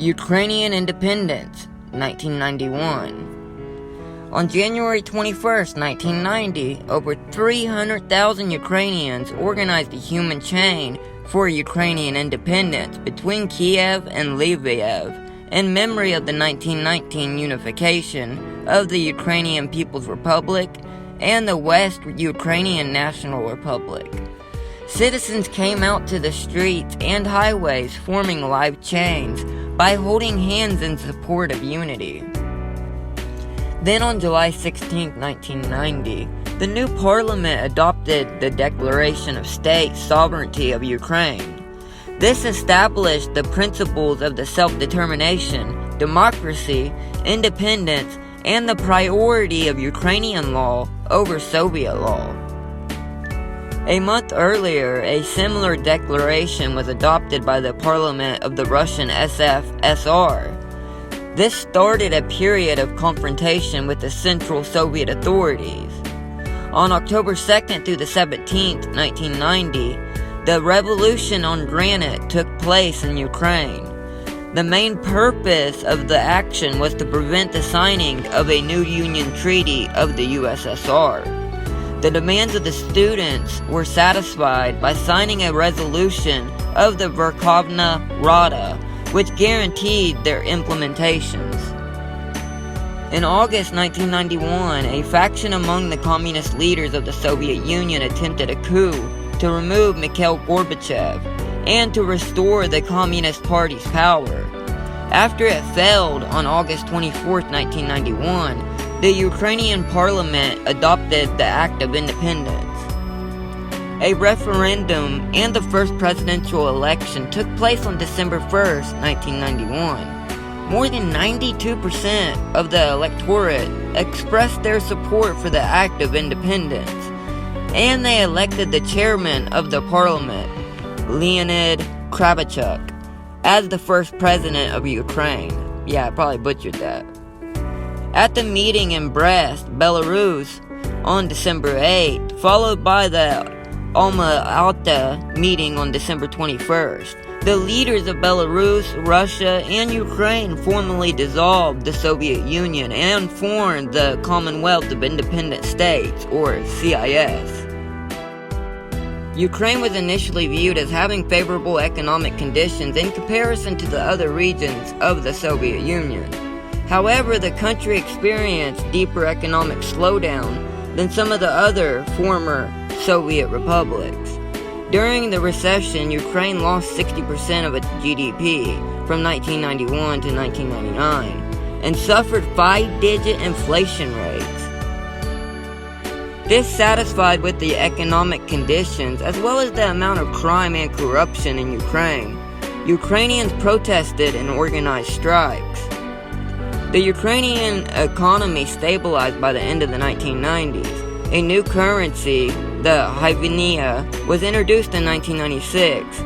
Ukrainian independence, 1991. On January 21, 1990, over 300,000 Ukrainians organized a human chain for Ukrainian independence between Kiev and Lviv in memory of the 1919 unification of the Ukrainian People's Republic and the West Ukrainian National Republic. Citizens came out to the streets and highways forming live chains by holding hands in support of unity. Then on July 16, 1990, the new parliament adopted the Declaration of State Sovereignty of Ukraine. This established the principles of the self-determination, democracy, independence, and the priority of Ukrainian law over Soviet law. A month earlier, a similar declaration was adopted by the parliament of the Russian SFSR. This started a period of confrontation with the Central Soviet authorities. On October 2nd through the 17th, 1990, the Revolution on Granite took place in Ukraine. The main purpose of the action was to prevent the signing of a new Union Treaty of the USSR. The demands of the students were satisfied by signing a resolution of the Verkhovna Rada, which guaranteed their implementations. In August 1991, a faction among the communist leaders of the Soviet Union attempted a coup to remove Mikhail Gorbachev and to restore the Communist Party's power. After it failed on August 24, 1991, the Ukrainian parliament adopted the Act of Independence. A referendum and the first presidential election took place on December 1, 1991. More than 92% of the electorate expressed their support for the Act of Independence, and they elected the chairman of the parliament, Leonid Kravchuk, as the first president of Ukraine. Yeah, I probably butchered that. At the meeting in Brest, Belarus, on December 8th, followed by the Alma-Ata meeting on December 21st, the leaders of Belarus, Russia, and Ukraine formally dissolved the Soviet Union and formed the Commonwealth of Independent States, or CIS. Ukraine was initially viewed as having favorable economic conditions in comparison to the other regions of the Soviet Union. However, the country experienced deeper economic slowdown than some of the other former Soviet republics. During the recession, Ukraine lost 60% of its GDP from 1991 to 1999 and suffered 5-digit inflation rates. Dissatisfied with the economic conditions as well as the amount of crime and corruption in Ukraine, Ukrainians protested and organized strikes. The Ukrainian economy stabilized by the end of the 1990s. A new currency, the hryvnia, was introduced in 1996.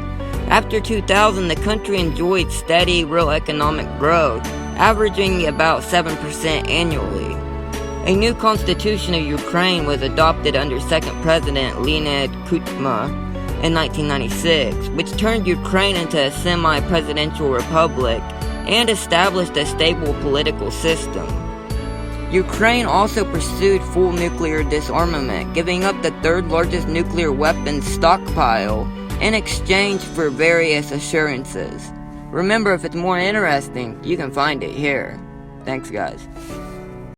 After 2000, the country enjoyed steady real economic growth, averaging about 7% annually. A new constitution of Ukraine was adopted under second president Leonid Kuchma in 1996, which turned Ukraine into a semi-presidential republic and established a stable political system. Ukraine also pursued full nuclear disarmament, giving up the third largest nuclear weapons stockpile in exchange for various assurances. Remember, if it's more interesting, you can find it here. Thanks, guys.